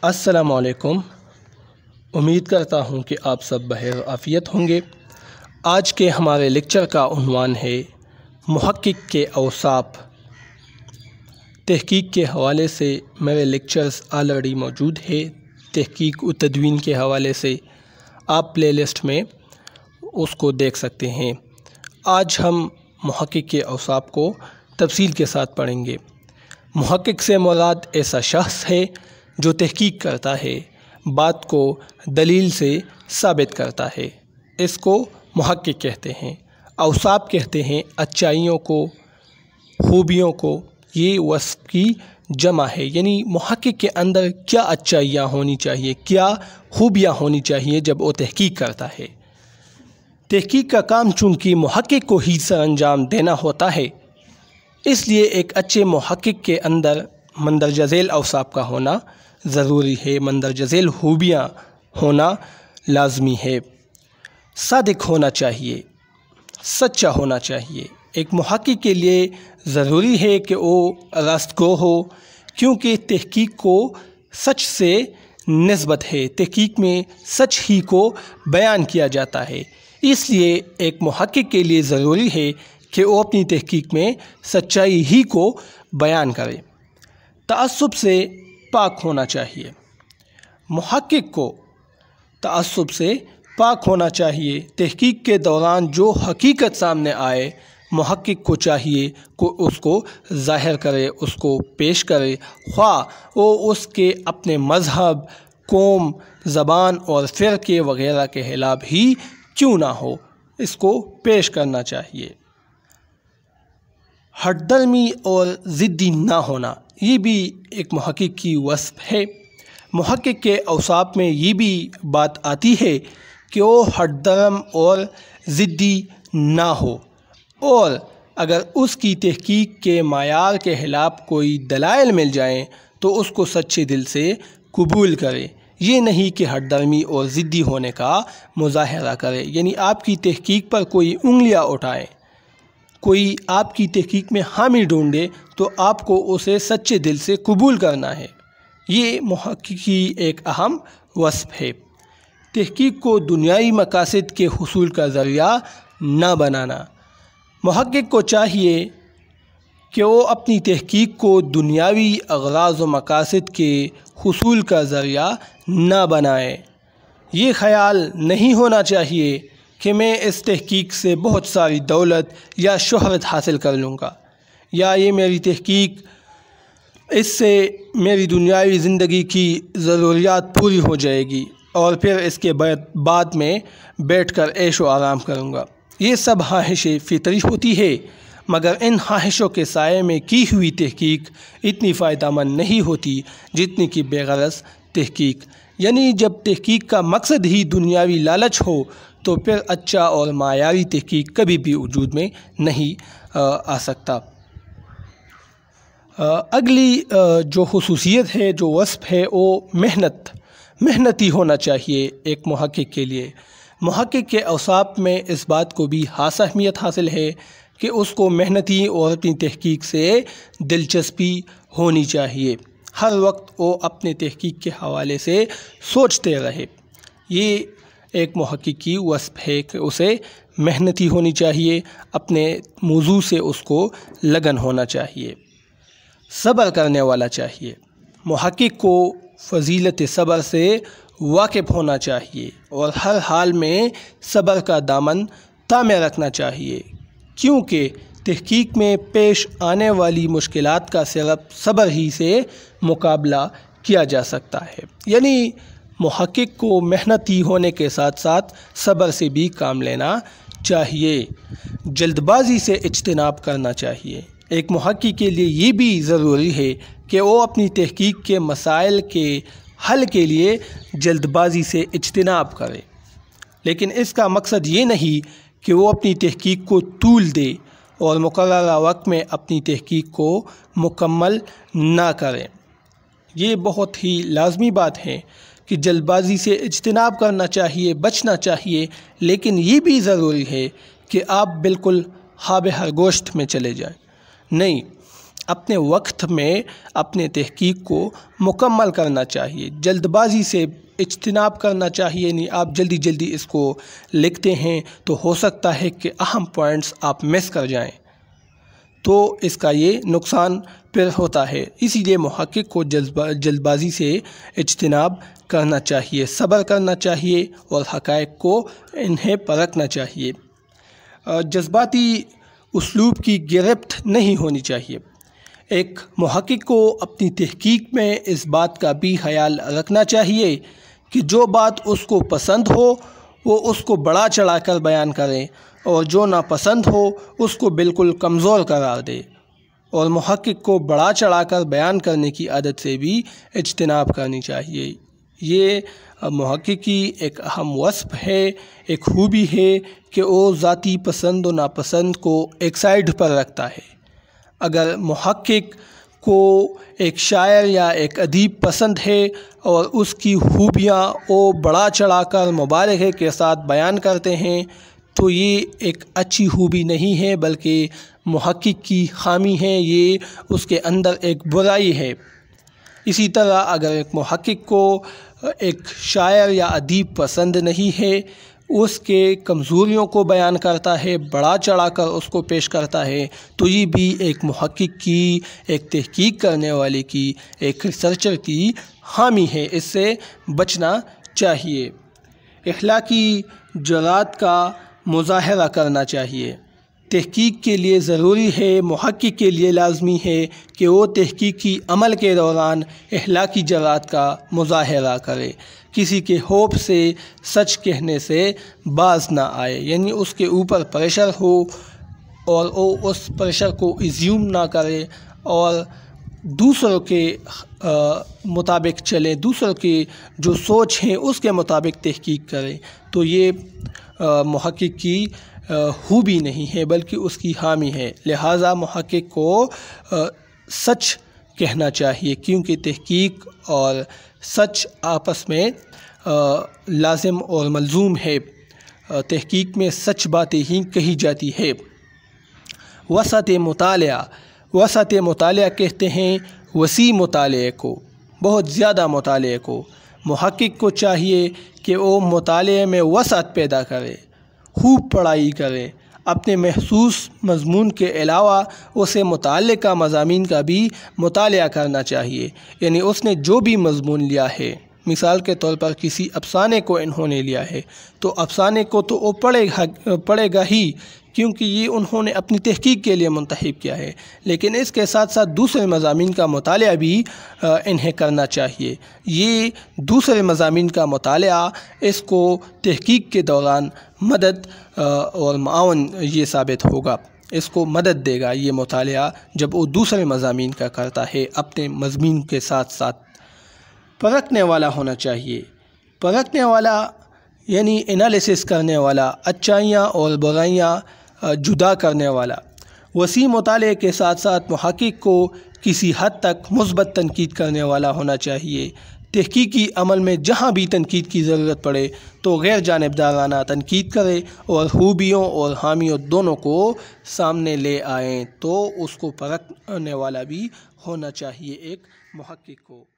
السلام علیکم۔ امید کرتا ہوں کہ آپ سب بخیر عافیت ہوں گے۔ آج کے ہمارے لیکچر کا عنوان ہے محقق کے اوصاف۔ تحقیق کے حوالے سے میرے لیکچرز آلریڈی موجود ہے۔ تحقیق و تدوین کے حوالے سے آپ پلے لسٹ میں اس کو دیکھ سکتے ہیں۔ آج ہم محقق کے اوصاف کو تفصیل کے ساتھ پڑھیں گے۔ محقق سے مراد ایسا شخص ہے جو تحقیق کرتا ہے، بات کو دلیل سے ثابت کرتا ہے، اس کو محقق کہتے ہیں۔ اوصاف کہتے ہیں اچائیوں کو، خوبیوں کو۔ یہ وصف کی جمع ہے، یعنی محقق کے اندر کیا اچائیاں ہونی چاہیے، کیا خوبیاں ہونی چاہیے جب وہ تحقیق کرتا ہے۔ تحقیق کا کام چونکہ محقق کو ہی سر انجام دینا ہوتا ہے، اس لیے ایک اچھے محقق کے اندر مندرجہ ذیل اوصاف کا ہونا ضروری ہے، مندرجہ ذیل خوبیاں ہونا لازمی ہے۔ صادق ہونا چاہیے، سچا ہونا چاہیے۔ ایک محقق کے لیے ضروری ہے کہ وہ راست گو ہو، کیونکہ تحقیق کو سچ سے نسبت ہے، تحقیق میں سچ ہی کو بیان کیا جاتا ہے۔ اس لیے ایک محقق کے لیے ضروری ہے کہ وہ اپنی تحقیق میں سچائی ہی کو بیان کرے۔ تعصب سے پاک ہونا چاہیے۔ محقق کو تعصب سے پاک ہونا چاہیے۔ تحقیق کے دوران جو حقیقت سامنے آئے، محقق کو چاہیے کہ اس کو ظاہر کرے، اس کو پیش کرے، خواہ وہ اس کے اپنے مذہب، قوم، زبان اور فرقے وغیرہ کے خلاف ہی کیوں نہ ہو، اس کو پیش کرنا چاہیے۔ ہٹ درمی اور ضدی نہ ہونا، یہ بھی ایک محقق کی وصف ہے۔ محقق کے اوصاف میں یہ بھی بات آتی ہے کہ وہ ہٹ درم اور ضدی نہ ہو، اور اگر اس کی تحقیق کے معیار کے خلاف کوئی دلائل مل جائیں تو اس کو سچے دل سے قبول کرے۔ یہ نہیں کہ ہٹ درمی اور ضدی ہونے کا مظاہرہ کرے، یعنی آپ کی تحقیق پر کوئی انگلیاں اٹھائے، کوئی آپ کی تحقیق میں خامی ڈھونڈے تو آپ کو اسے سچے دل سے قبول کرنا ہے۔ یہ محقق کی ایک اہم وصف ہے۔ تحقیق کو دنیائی مقاصد کے حصول کا ذریعہ نہ بنانا۔ محقق کو چاہیے کہ وہ اپنی تحقیق کو دنیاوی اغراض و مقاصد کے حصول کا ذریعہ نہ بنائے۔ یہ خیال نہیں ہونا چاہیے کہ میں اس تحقیق سے بہت ساری دولت یا شہرت حاصل کر لوں گا، یا یہ میری تحقیق اس سے میری دنیاوی زندگی کی ضروریات پوری ہو جائے گی اور پھر اس کے بعد میں بیٹھ کر عیش و آرام کروں گا۔ یہ سب خواہشیں فطری ہوتی ہے، مگر ان خواہشوں کے سائے میں کی ہوئی تحقیق اتنی فائدہ مند نہیں ہوتی جتنی کہ بے غرض تحقیق۔ یعنی جب تحقیق کا مقصد ہی دنیاوی لالچ ہو تو پھر اچھا اور معیاری تحقیق کبھی بھی وجود میں نہیں آ سکتا۔ اگلی جو خصوصیت ہے، جو وصف ہے، وہ محنتی ہونا چاہیے ایک محقق کے لیے۔ محقق کے اوصاف میں اس بات کو بھی خاص اہمیت حاصل ہے کہ اس کو محنتی اور اپنی تحقیق سے دلچسپی ہونی چاہیے۔ ہر وقت وہ اپنے تحقیق کے حوالے سے سوچتے رہے۔ یہ ایک محقق کی وصف ہے کہ اسے محنتی ہونی چاہیے، اپنے موضوع سے اس کو لگن ہونا چاہیے۔ صبر کرنے والا چاہیے۔ محقق کو فضیلت صبر سے واقف ہونا چاہیے اور ہر حال میں صبر کا دامن تھامے رکھنا چاہیے، کیونکہ تحقیق میں پیش آنے والی مشکلات کا صرف صبر ہی سے مقابلہ کیا جا سکتا ہے۔ یعنی محقق کو محنتی ہونے کے ساتھ ساتھ صبر سے بھی کام لینا چاہیے۔ جلد بازی سے اجتناب کرنا چاہیے۔ ایک محقق کے لیے یہ بھی ضروری ہے کہ وہ اپنی تحقیق کے مسائل کے حل کے لیے جلد بازی سے اجتناب کرے، لیکن اس کا مقصد یہ نہیں کہ وہ اپنی تحقیق کو طول دے اور مقررہ وقت میں اپنی تحقیق کو مکمل نہ کرے۔ یہ بہت ہی لازمی بات ہے کہ جلد بازی سے اجتناب کرنا چاہیے، بچنا چاہیے، لیکن یہ بھی ضروری ہے کہ آپ بالکل خواب خرگوشت میں چلے جائیں۔ نہیں، اپنے وقت میں اپنے تحقیق کو مکمل کرنا چاہیے، جلد بازی سے اجتناب کرنا چاہیے۔ نہیں آپ جلدی جلدی اس کو لکھتے ہیں تو ہو سکتا ہے کہ اہم پوائنٹس آپ مس کر جائیں، تو اس کا یہ نقصان پھر ہوتا ہے۔ اسی لیے محقق کو جلد بازی سے اجتناب کرنا چاہیے، صبر کرنا چاہیے اور حقائق کو انہیں پرکھنا چاہیے۔ جذباتی اسلوب کی گرفت نہیں ہونی چاہیے۔ ایک محقق کو اپنی تحقیق میں اس بات کا بھی خیال رکھنا چاہیے کہ جو بات اس کو پسند ہو وہ اس کو بڑھا چڑھا کر بیان کرے، اور جو ناپسند ہو اس کو بالکل کمزور قرار دے۔ اور محقق کو بڑھا چڑھا کر بیان کرنے کی عادت سے بھی اجتناب کرنی چاہیے۔ یہ محقق کی ایک اہم وصف ہے، ایک خوبی ہے کہ وہ ذاتی پسند و ناپسند کو ایک سائڈ پر رکھتا ہے۔ اگر محقق کو ایک شاعر یا ایک ادیب پسند ہے اور اس کی خوبیاں وہ بڑھا چڑھا کر مبالغے کے ساتھ بیان کرتے ہیں تو یہ ایک اچھی خوبی نہیں ہے، بلکہ محقق کی خامی ہے، یہ اس کے اندر ایک برائی ہے۔ اسی طرح اگر ایک محقق کو ایک شاعر یا ادیب پسند نہیں ہے، اس کے کمزوریوں کو بیان کرتا ہے، بڑھا چڑھا کر اس کو پیش کرتا ہے، تو یہ بھی ایک محقق کی، ایک تحقیق کرنے والے کی، ایک ریسرچر کی خامی ہے، اس سے بچنا چاہیے۔ اخلاقی جرات کا مظاہرہ کرنا چاہیے۔ تحقیق کے لیے ضروری ہے، محقق کے لیے لازمی ہے کہ وہ تحقیقی عمل کے دوران اخلاقی جرات کا مظاہرہ کرے، کسی کے ہوپ سے سچ کہنے سے باز نہ آئے، یعنی اس کے اوپر پریشر ہو اور وہ اس پریشر کو ایزیوم نہ کرے اور دوسروں کے مطابق چلے، دوسروں کی جو سوچ ہیں اس کے مطابق تحقیق کرے، تو یہ محقق کی خوبی نہیں ہے بلکہ اس کی خامی ہے۔ لہٰذا محقق کو سچ کہنا چاہیے، کیونکہ تحقیق اور سچ آپس میں لازم اور ملزوم ہے۔ تحقیق میں سچ باتیں ہی کہی جاتی ہے۔ وسعت مطالعہ کہتے ہیں وسیع مطالعے کو، بہت زیادہ مطالعے کو۔ محقق کو چاہیے کہ وہ مطالعے میں وسعت پیدا کرے، خوب پڑھائی کرے، اپنے محسوس مضمون کے علاوہ اسے متعلقہ مضامین کا بھی مطالعہ کرنا چاہیے، یعنی اس نے جو بھی مضمون لیا ہے، مثال کے طور پر کسی افسانے کو انہوں نے لیا ہے تو افسانے کو تو وہ پڑھے گا ہی، کیونکہ یہ انہوں نے اپنی تحقیق کے لیے منتخب کیا ہے، لیکن اس کے ساتھ ساتھ دوسرے مضامین کا مطالعہ بھی انہیں کرنا چاہیے۔ یہ دوسرے مضامین کا مطالعہ اس کو تحقیق کے دوران مدد اور معاون یہ ثابت ہوگا، اس کو مدد دے گا یہ مطالعہ جب وہ دوسرے مضامین کا کرتا ہے اپنے مضمون کے ساتھ ساتھ۔ پرکھنے والا ہونا چاہیے۔ پرکھنے والا یعنی انالیسس کرنے والا، اچھائیاں اور برائیاں جدا کرنے والا۔ وسیع مطالعے کے ساتھ ساتھ محقق کو کسی حد تک مثبت تنقید کرنے والا ہونا چاہیے۔ تحقیقی عمل میں جہاں بھی تنقید کی ضرورت پڑے تو غیر جانبدارانہ تنقید کرے اور خوبیوں اور خامیوں دونوں کو سامنے لے آئیں، تو اس کو پرکھنے والا بھی ہونا چاہیے ایک محقق کو۔